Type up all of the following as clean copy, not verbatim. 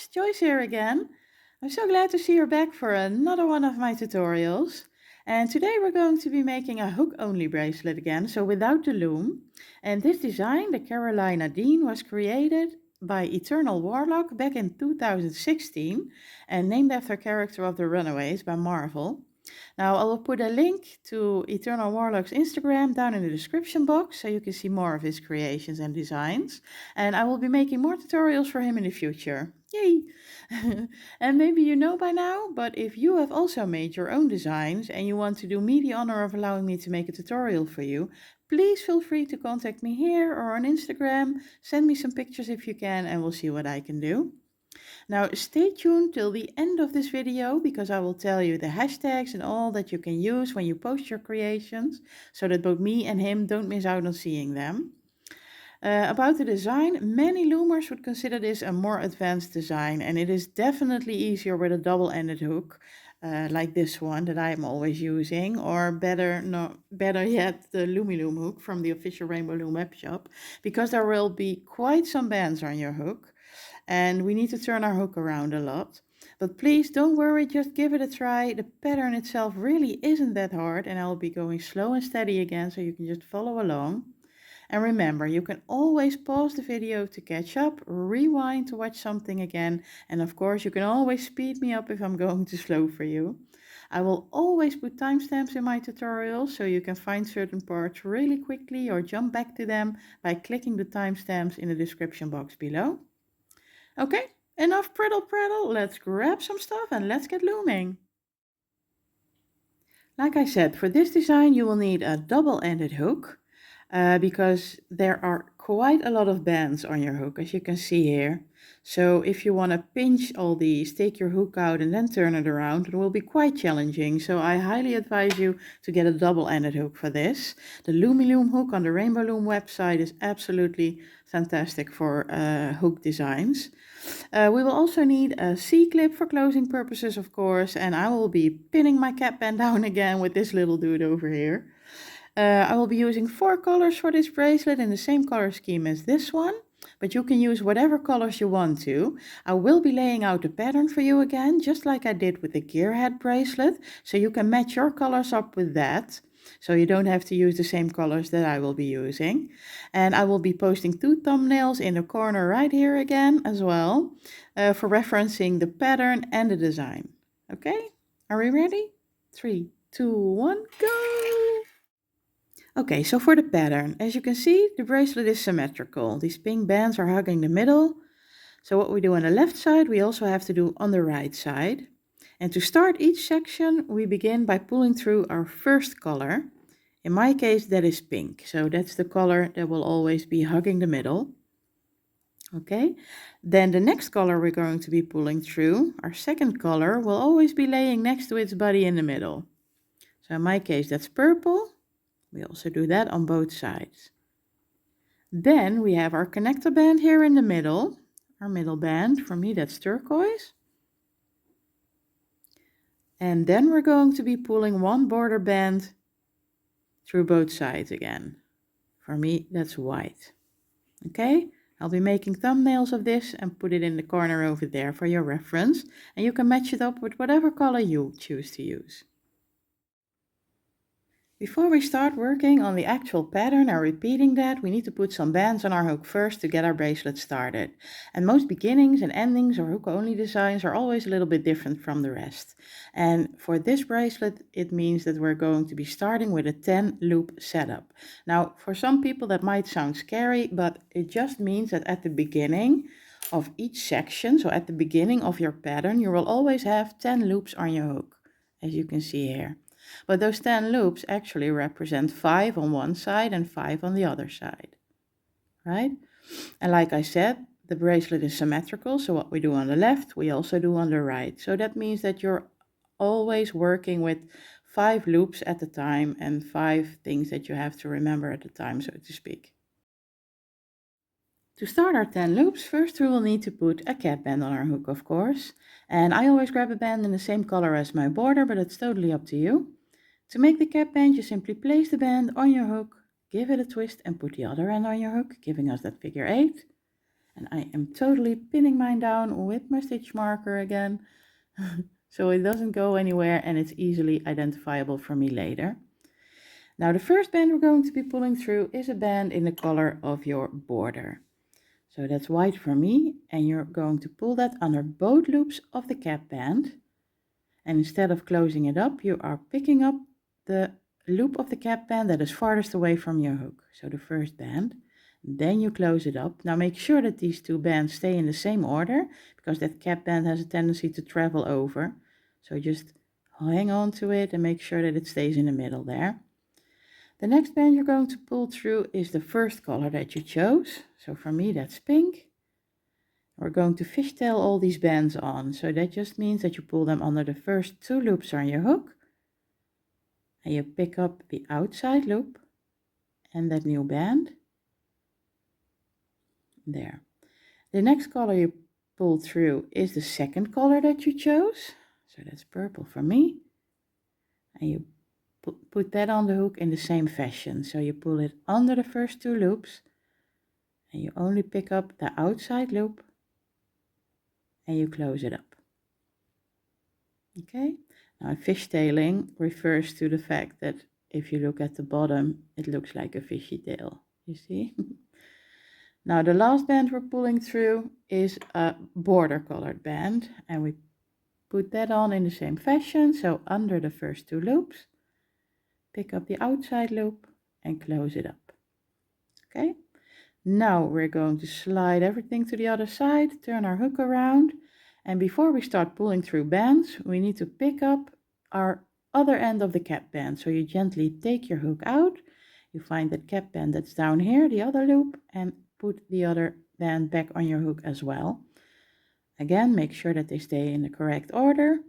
loomers, Joyce here again. I'm so glad to see you're back for another one of my tutorials. And today we're going to be making a hook only bracelet again, so without the loom. And this design, the Karolina Dean, was created by Eternal Warlock back in 2016 and named after character of the Runaways by Marvel. Now I will put a link to Eternal Warlock's Instagram down in the description box so you can see more of his creations and designs. And I will be making more tutorials for him in the future. Yay! And maybe you know by now, but if you have also made your own designs and you want to do me the honor of allowing me to make a tutorial for you, please feel free to contact me here or on Instagram. Send me some pictures if you can and we'll see what I can do. Now stay tuned till the end of this video because I will tell you the hashtags and all that you can use when you post your creations so that both me and him don't miss out on seeing them. About the design, many loomers would consider this a more advanced design and it is definitely easier with a double-ended hook like this one that I am always using, or better yet the Loomiloom hook from the official Rainbowloom webshop, because there will be quite some bands on your hook and we need to turn our hook around a lot. But please don't worry, just give it a try. The pattern itself really isn't that hard and I'll be going slow and steady again so you can just follow along. And remember, you can always pause the video to catch up, rewind to watch something again, and of course you can always speed me up if I'm going too slow for you. I will always put timestamps in my tutorials so you can find certain parts really quickly or jump back to them by clicking the timestamps in the description box below. Okay, enough prattle, let's grab some stuff and let's get looming. Like I said, for this design you will need a double-ended hook because there are quite a lot of bands on your hook, as you can see here. So if you want to pinch all these, take your hook out and then turn it around, it will be quite challenging. So I highly advise you to get a double-ended hook for this. The Loomiloom hook on the Rainbowloom website is absolutely fantastic for hook designs. We will also need a C-clip for closing purposes, of course, and I will be pinning my cap band down again with this little dude over here. I will be using 4 colors for this bracelet in the same color scheme as this one, but you can use whatever colors you want to. I will be laying out the pattern for you again, just like I did with the gearhead bracelet, so you can match your colors up with that. So you don't have to use the same colors that I will be using. And I will be posting 2 thumbnails in the corner right here again as well, for referencing the pattern and the design. Okay, are we ready? 3, 2, 1, go! Okay, so for the pattern, as you can see, the bracelet is symmetrical. These pink bands are hugging the middle. So what we do on the left side, we also have to do on the right side. And to start each section, we begin by pulling through our first color. In my case, that is pink. So that's the color that will always be hugging the middle. Okay, then the next color we're going to be pulling through, our second color, will always be laying next to its body in the middle. So in my case, that's purple. We also do that on both sides. Then we have our connector band here in the middle, our middle band. For me, that's turquoise. And then we're going to be pulling one border band through both sides again. For me, that's white. Okay, I'll be making thumbnails of this and put it in the corner over there for your reference. And you can match it up with whatever color you choose to use. Before we start working on the actual pattern and repeating that, we need to put some bands on our hook first to get our bracelet started. And most beginnings and endings or hook only designs are always a little bit different from the rest. And for this bracelet, it means that we're going to be starting with a 10 loop setup. Now, for some people that might sound scary, but it just means that at the beginning of each section, so at the beginning of your pattern, you will always have 10 loops on your hook, as you can see here. But those 10 loops actually represent 5 on one side and 5 on the other side, right? And like I said, the bracelet is symmetrical, so what we do on the left, we also do on the right. So that means that you're always working with 5 loops at a time and 5 things that you have to remember at a time, so to speak. To start our 10 loops, first we will need to put a cap band on our hook, of course. And I always grab a band in the same color as my border, but it's totally up to you. To make the cap band, you simply place the band on your hook, give it a twist and put the other end on your hook, giving us that figure 8. And I am totally pinning mine down with my stitch marker again, so it doesn't go anywhere and it's easily identifiable for me later. Now the first band we're going to be pulling through is a band in the color of your border. So that's white for me, and you're going to pull that under both loops of the cap band. And instead of closing it up, you are picking up the loop of the cap band that is farthest away from your hook. So the first band, then you close it up. Now make sure that these two bands stay in the same order, because that cap band has a tendency to travel over. So just hang on to it and make sure that it stays in the middle there. The next band you're going to pull through is the first color that you chose. So for me that's pink. We're going to fishtail all these bands on, so that just means that you pull them under the first two loops on your hook, and you pick up the outside loop and that new band. There. The next color you pull through is the second color that you chose, so that's purple for me, and you put that on the hook in the same fashion. So you pull it under the first two loops, and you only pick up the outside loop, and you close it up. Okay, now fishtailing refers to the fact that if you look at the bottom, it looks like a fishy tail, you see? Now the last band we're pulling through is a border colored band, and we put that on in the same fashion. So under the first two loops, pick up the outside loop and close it up. Okay, now we're going to slide everything to the other side, turn our hook around, and before we start pulling through bands, we need to pick up our other end of the cap band. So you gently take your hook out, you find that cap band that's down here, the other loop, and put the other band back on your hook as well. Again, make sure that they stay in the correct order,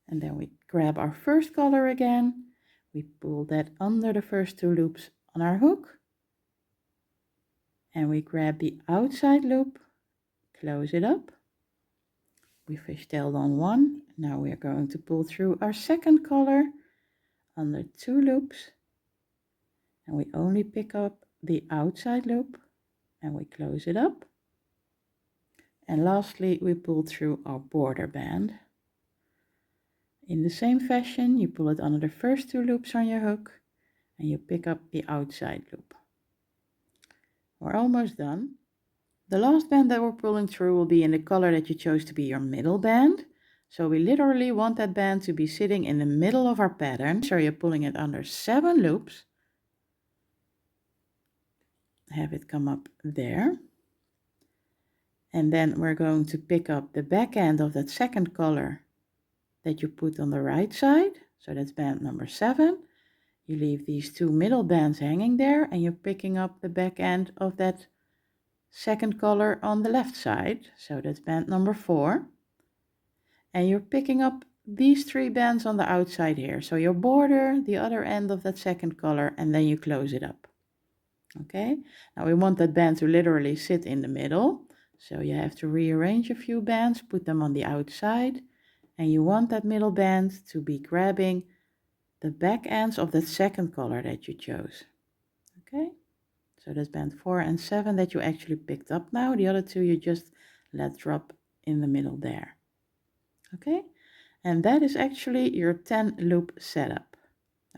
and then we grab our first color again, we pull that under the first two loops on our hook, and we grab the outside loop, close it up. We fishtailed on one. Now we are going to pull through our second color under two loops, and we only pick up the outside loop and we close it up. And lastly, we pull through our border band. In the same fashion, you pull it under the first two loops on your hook and you pick up the outside loop. We're almost done. The last band that we're pulling through will be in the color that you chose to be your middle band. So we literally want that band to be sitting in the middle of our pattern. So you're pulling it under 7 loops. Have it come up there. And then we're going to pick up the back end of that second color that you put on the right side. So that's band number 7. You leave these two middle bands hanging there and you're picking up the back end of that second color on the left side. So that's band number 4. And you're picking up these 3 bands on the outside here. So your border, the other end of that second color, and then you close it up. Okay, now we want that band to literally sit in the middle. So you have to rearrange a few bands, put them on the outside, and you want that middle band to be grabbing the back ends of that second color that you chose. Okay, so that's band 4 and 7 that you actually picked up now. The other 2 you just let drop in the middle there. Okay, and that is actually your 10 loop setup.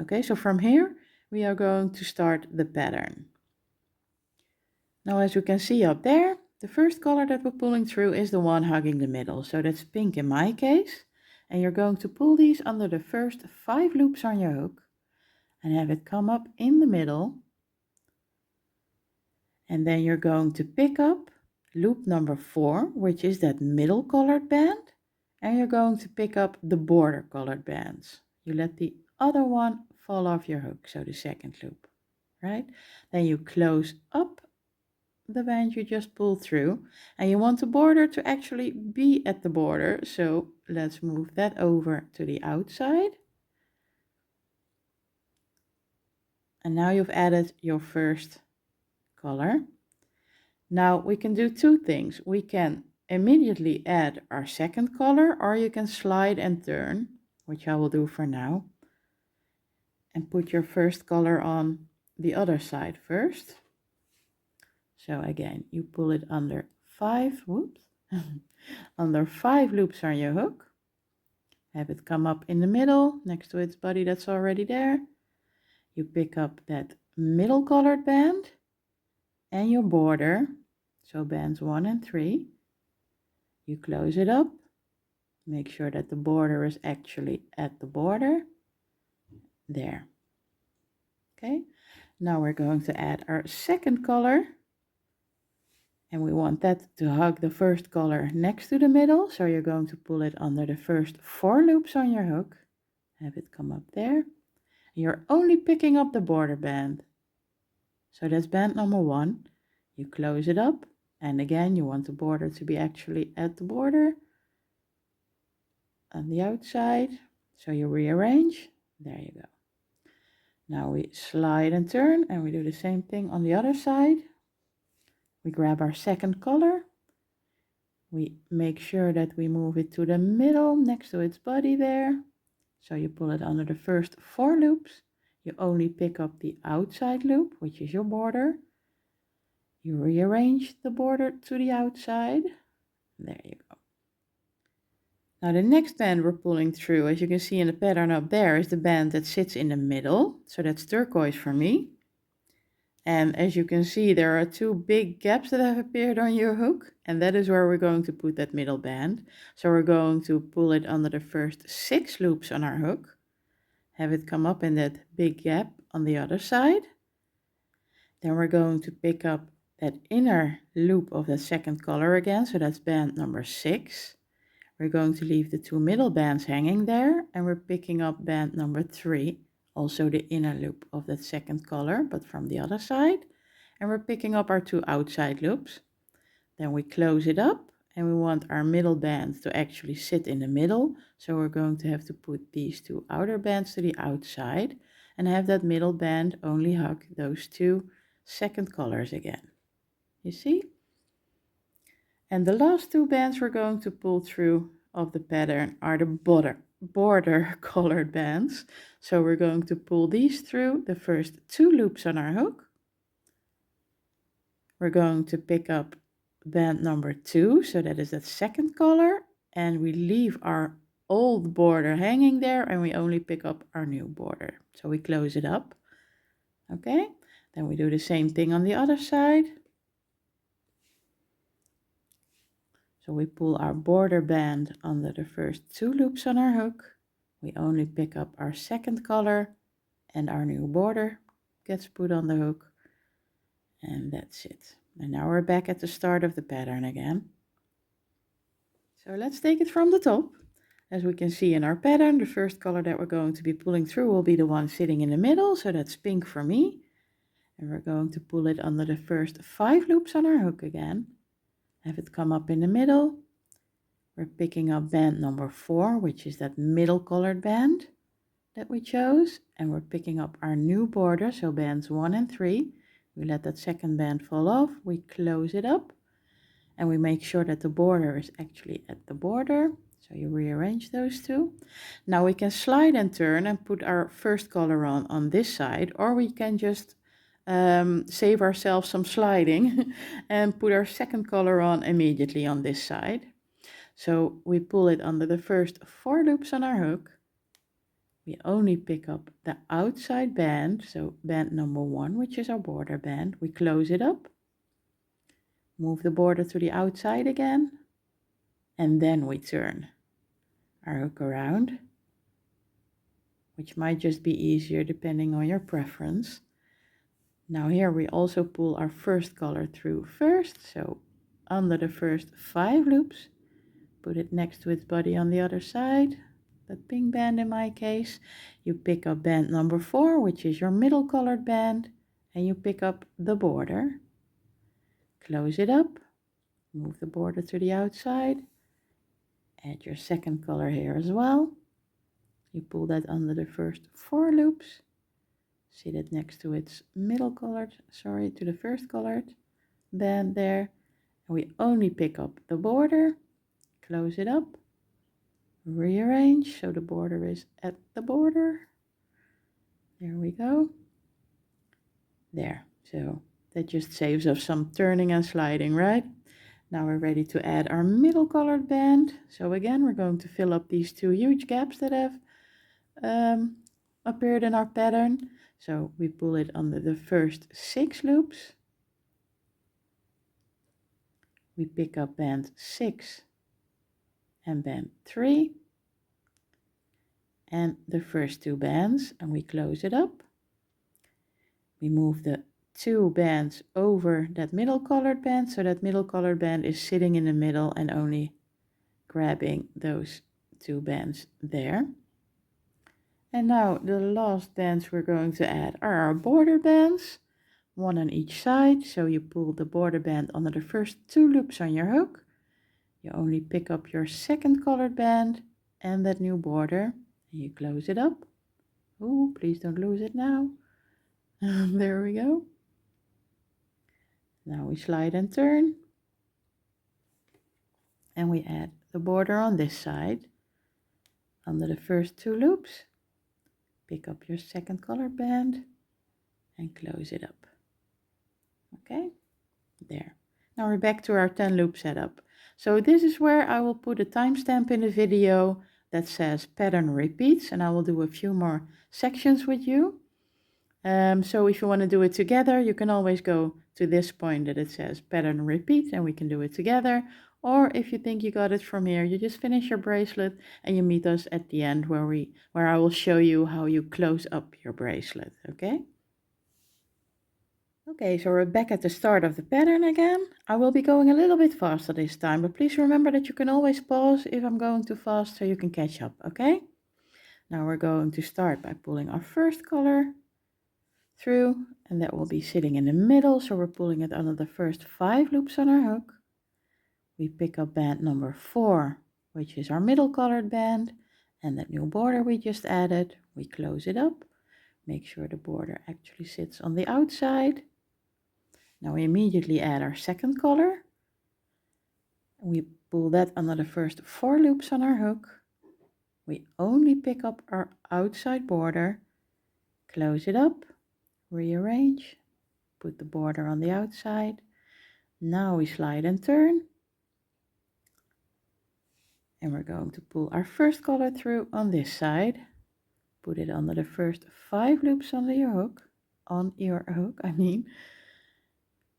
Okay, so from here we are going to start the pattern. Now as you can see up there, the first color that we're pulling through is the one hugging the middle, so that's pink in my case. And you're going to pull these under the first 5 loops on your hook and have it come up in the middle. And then you're going to pick up loop number 4, which is that middle colored band, and you're going to pick up the border colored bands. You let the other one fall off your hook, so the second loop, right? Then you close up the band you just pulled through, and you want the border to actually be at the border, so let's move that over to the outside. And now you've added your first color. Now we can do 2 things. We can immediately add our second color, or you can slide and turn, which I will do for now, and put your first color on the other side first. So again, you pull it under under 5 loops on your hook. Have it come up in the middle next to its body that's already there. You pick up that middle colored band and your border, so bands 1 and 3. You close it up, make sure that the border is actually at the border. There. Okay, now we're going to add our second color. And we want that to hug the first color next to the middle. So you're going to pull it under the first 4 loops on your hook. Have it come up there. You're only picking up the border band. So that's band number 1. You close it up. And again, you want the border to be actually at the border on the outside. So you rearrange. There you go. Now we slide and turn and we do the same thing on the other side. We grab our second color. We make sure that we move it to the middle next to its body there. So you pull it under the first 4 loops. You only pick up the outside loop, which is your border. You rearrange the border to the outside. There you go. Now the next band we're pulling through, as you can see in the pattern up there, is the band that sits in the middle. So that's turquoise for me. And as you can see, there are 2 big gaps that have appeared on your hook, and that is where we're going to put that middle band. So we're going to pull it under the first 6 loops on our hook, have it come up in that big gap on the other side. Then we're going to pick up that inner loop of the second color again, so that's band number 6. We're going to leave the 2 middle bands hanging there, and we're picking up band number 3. Also the inner loop of that second color, but from the other side. And we're picking up our 2 outside loops. Then we close it up and we want our middle band to actually sit in the middle. So we're going to have to put these 2 outer bands to the outside and have that middle band only hug those 2 second colors again. You see? And the last 2 bands we're going to pull through of the pattern are the border colored bands. So we're going to pull these through the first 2 loops on our hook. We're going to pick up band number 2, so that is that second color, and we leave our old border hanging there and we only pick up our new border. So we close it up. Okay, then we do the same thing on the other side. So we pull our border band under the first 2 loops on our hook. We only pick up our second color and our new border gets put on the hook. And that's it. And now we're back at the start of the pattern again. So let's take it from the top. As we can see in our pattern, the first color that we're going to be pulling through will be the one sitting in the middle. So that's pink for me. And we're going to pull it under the first 5 loops on our hook again. Have it come up in the middle. We're picking up band number 4, which is that middle colored band that we chose. And we're picking up our new border, so bands 1 and 3. We let that second band fall off. We close it up. And we make sure that the border is actually at the border. So you rearrange those 2. Now we can slide and turn and put our first color on this side. Or we can just save ourselves some sliding and put our second color on immediately on this side. So we pull it under the first 4 loops on our hook. We only pick up the outside band, so band number 1, which is our border band. We close it up, move the border to the outside again, and then we turn our hook around, which might just be easier depending on your preference. Now here we also pull our first color through first, so under the first 5 loops, put it next to its body on the other side, that pink band in my case. You pick up band number 4, which is your middle colored band, and you pick up the border, close it up, move the border to the outside, add your second color here as well. You pull that under the first 4 loops. Sit it next to its to the first colored band there. And we only pick up the border, close it up, rearrange so the border is at the border. There we go. There, so that just saves us some turning and sliding, right? Now we're ready to add our middle colored band. So again, we're going to fill up these two huge gaps that have appeared in our pattern. So we pull it under the first 6 loops. We pick up band 6 and band 3 and the first 2 bands, and we close it up. We move the 2 bands over that middle colored band, so that middle colored band is sitting in the middle and only grabbing those 2 bands there. And now the last bands we're going to add are our border bands, 1 on each side. So you pull the border band under the first 2 loops on your hook. You only pick up your second colored band and that new border, and you close it up. Oh, please don't lose it now. There we go. Now we slide and turn, and we add the border on this side under the first 2 loops. Pick up your second colored band and close it up. Okay, there. Now we're back to our 10 loop setup. So this is where I will put a timestamp in the video that says pattern repeats, and I will do a few more sections with you. So if you want to do it together, you can always go to this point that it says pattern repeat and we can do it together. Or if you think you got it from here, you just finish your bracelet and you meet us at the end where I will show you how you close up your bracelet, okay? Okay, so we're back at the start of the pattern again. I will be going a little bit faster this time, but please remember that you can always pause if I'm going too fast so you can catch up, okay? Now we're going to start by pulling our first color through, and that will be sitting in the middle, so we're pulling it under the first 5 loops on our hook. We pick up band number 4, which is our middle colored band, and that new border we just added. We close it up, make sure the border actually sits on the outside. Now we immediately add our second color. We pull that under the first 4 loops on our hook. We only pick up our outside border, close it up, rearrange, put the border on the outside. Now we slide and turn, and we're going to pull our first color through on this side, put it under the first 5 loops under your hook,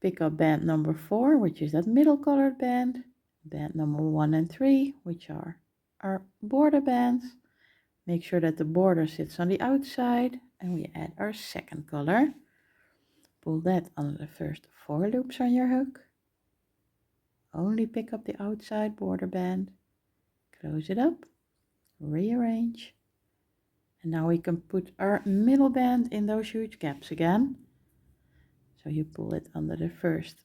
pick up band number 4, which is that middle colored band, band number 1 and 3, which are our border bands. Make sure that the border sits on the outside, and we add our second color. Pull that under the first 4 loops on your hook. Only pick up the outside border band, close it up, rearrange, and now we can put our middle band in those huge gaps again. So you pull it under the first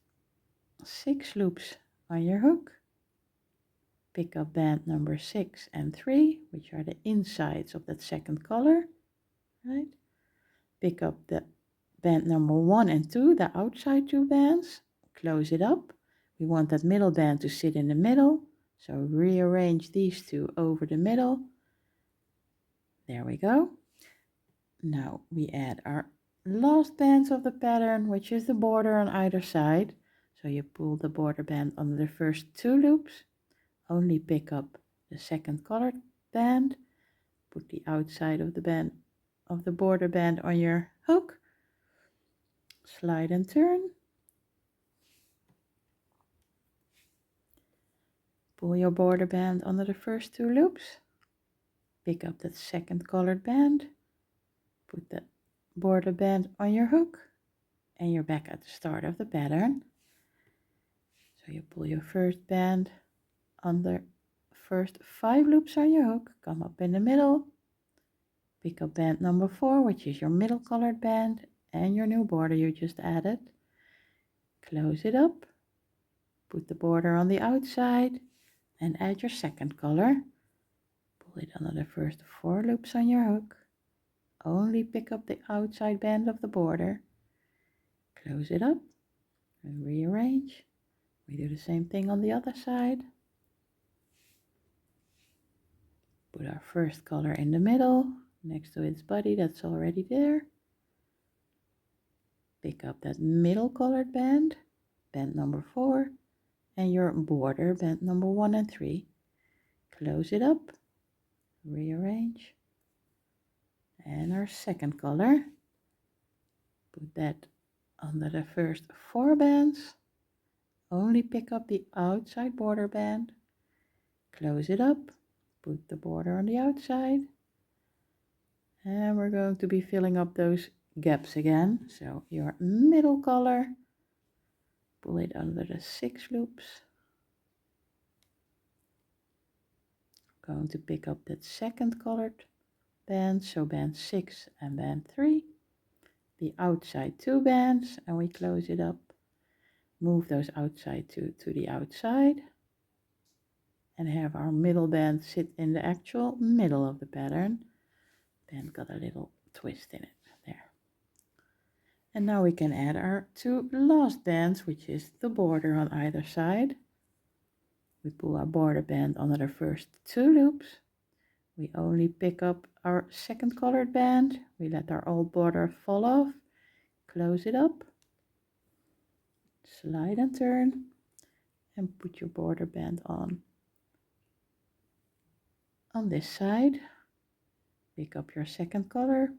6 loops on your hook, pick up band number 6 and 3, which are the insides of that second color, right? Pick up the band number 1 and 2, the outside 2 bands, close it up. We want that middle band to sit in the middle, so rearrange these 2 over the middle. There we go. Now we add our last bands of the pattern, which is the border on either side. So you pull the border band under the first 2 loops, only pick up the second colored band, put the outside of the border band on your hook, slide and turn, pull your border band under the first 2 loops, pick up that second colored band, put the border band on your hook, and you're back at the start of the pattern. So you pull your first band under first 5 loops on your hook, come up in the middle, pick up band number 4, which is your middle colored band and your new border you just added, close it up, put the border on the outside and add your second color, pull it under the first 4 loops on your hook, only pick up the outside band of the border, close it up and rearrange. We do the same thing on the other side. Put our first color in the middle, next to its body that's already there. Pick up that middle colored band, band number 4, and your border, band number 1 and 3. Close it up, rearrange, and our second color, put that under the first 4 bands, only pick up the outside border band, close it up, put the border on the outside, and we're going to be filling up those gaps again. So your middle color, pull it under the 6 loops, going to pick up that second colored band, so band 6 and band 3, the outside 2 bands, and we close it up, move those outside 2 to the outside, and have our middle band sit in the actual middle of the pattern. Then got a little twist in it there. And now we can add our 2 last bands, which is the border on either side. We pull our border band under the first 2 loops. We only pick up our second colored band. We let our old border fall off, close it up, slide and turn, and put your border band on this side. Pick up your second color,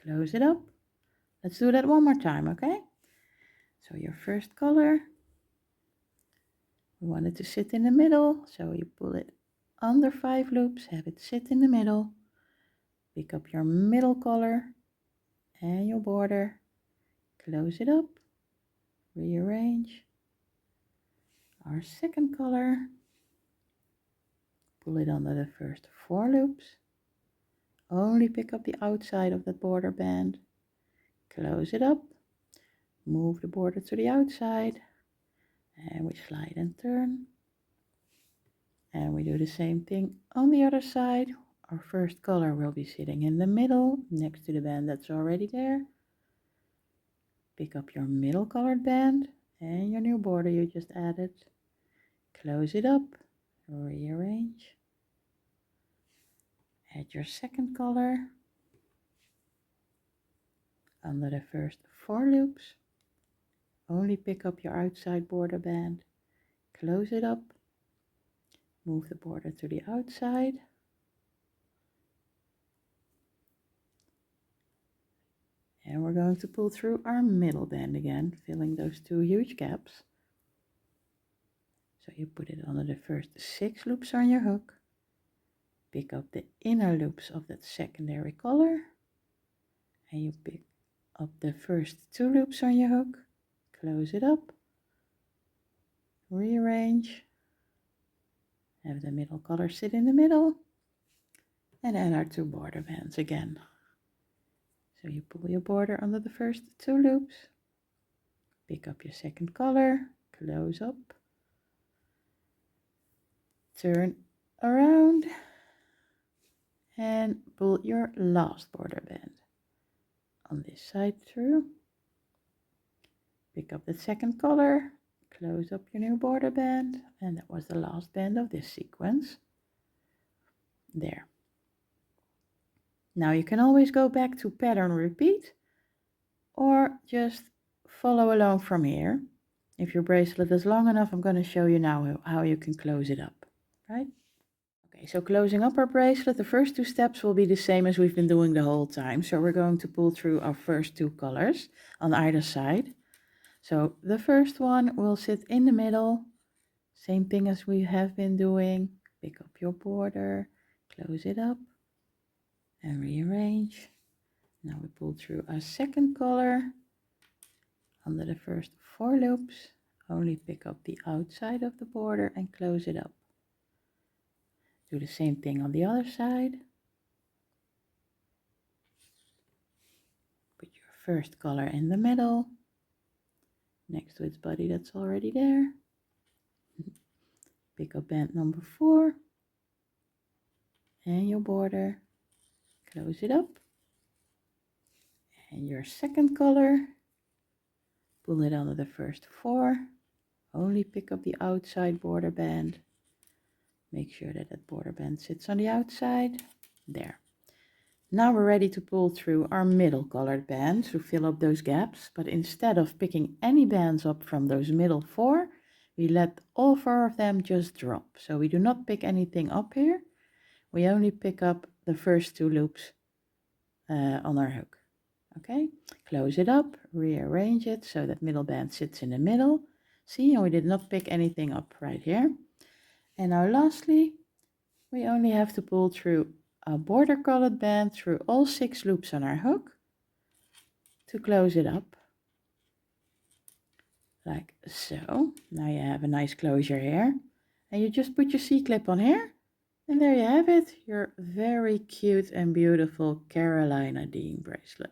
close it up. Let's do that one more time, okay? So your first color, we want it to sit in the middle, so you pull it under 5 loops, have it sit in the middle, pick up your middle color and your border, close it up, rearrange. Our second color, pull it under the first 4 loops, only pick up the outside of that border band, close it up, move the border to the outside, and we slide and turn. And we do the same thing on the other side. Our first color will be sitting in the middle next to the band that's already there. Pick up your middle colored band and your new border you just added. Close it up, rearrange. Add your second color under the first 4 loops. Only pick up your outside border band, close it up, move the border to the outside, and we're going to pull through our middle band again, filling those 2 huge gaps. So you put it under the first 6 loops on your hook, pick up the inner loops of that secondary color, and you pick up the first 2 loops on your hook, close it up, rearrange, have the middle color sit in the middle, and add our 2 border bands again. So you pull your border under the first 2 loops, pick up your second color, close up, turn around, and pull your last border band on this side through. Pick up the second color, close up your new border band, and that was the last band of this sequence. There. Now you can always go back to pattern repeat or just follow along from here. If your bracelet is long enough, I'm going to show you now how you can close it up, right? Okay, so closing up our bracelet, the first 2 steps will be the same as we've been doing the whole time. So we're going to pull through our first 2 colors on either side. So the first one will sit in the middle, same thing as we have been doing. Pick up your border, close it up, and rearrange. Now we pull through our second color under the first 4 loops, only pick up the outside of the border and close it up. Do the same thing on the other side. Put your first color in the middle, next to its body that's already there. Pick up band number 4 and your border, close it up. And your second color, pull it under the first 4, only pick up the outside border band. Make sure that that border band sits on the outside. There. Now we're ready to pull through our middle colored bands to fill up those gaps, but instead of picking any bands up from those middle 4, we let all 4 of them just drop. So we do not pick anything up here, we only pick up the first 2 loops on our hook. Okay, close it up, rearrange it so that middle band sits in the middle. See, and we did not pick anything up right here. And now lastly, we only have to pull through a border colored band through all 6 loops on our hook to close it up, like so. Now you have a nice closure here, and you just put your C-clip on here, and there you have it, your very cute and beautiful Karolina Dean bracelet.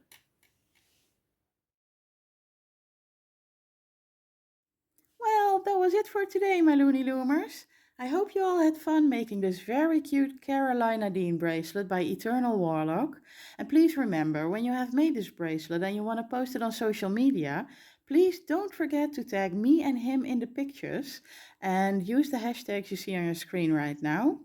Well, that was it for today, my Loomers. I hope you all had fun making this very cute Karolina Dean bracelet by Eternal Warlock. And please remember, when you have made this bracelet and you want to post it on social media, please don't forget to tag me and him in the pictures and use the hashtags you see on your screen right now.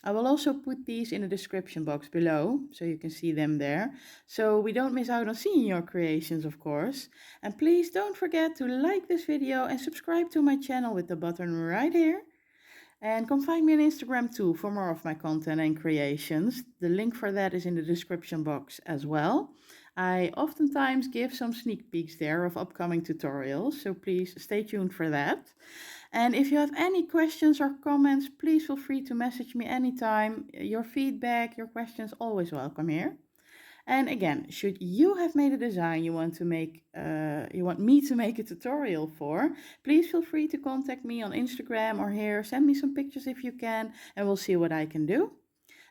I will also put these in the description box below, so you can see them there, so we don't miss out on seeing your creations, of course. And please don't forget to like this video and subscribe to my channel with the button right here. And come find me on Instagram too for more of my content and creations. The link for that is in the description box as well. I oftentimes give some sneak peeks there of upcoming tutorials, so please stay tuned for that. And if you have any questions or comments, please feel free to message me anytime. Your feedback, your questions, always welcome here. And again, should you have made a design you want me to make a tutorial for, please feel free to contact me on Instagram or here. Send me some pictures if you can, and we'll see what I can do.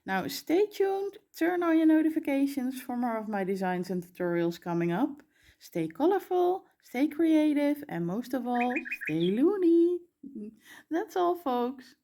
Now stay tuned, turn on your notifications for more of my designs and tutorials coming up. Stay colorful, stay creative, and most of all, stay loony. That's all, folks.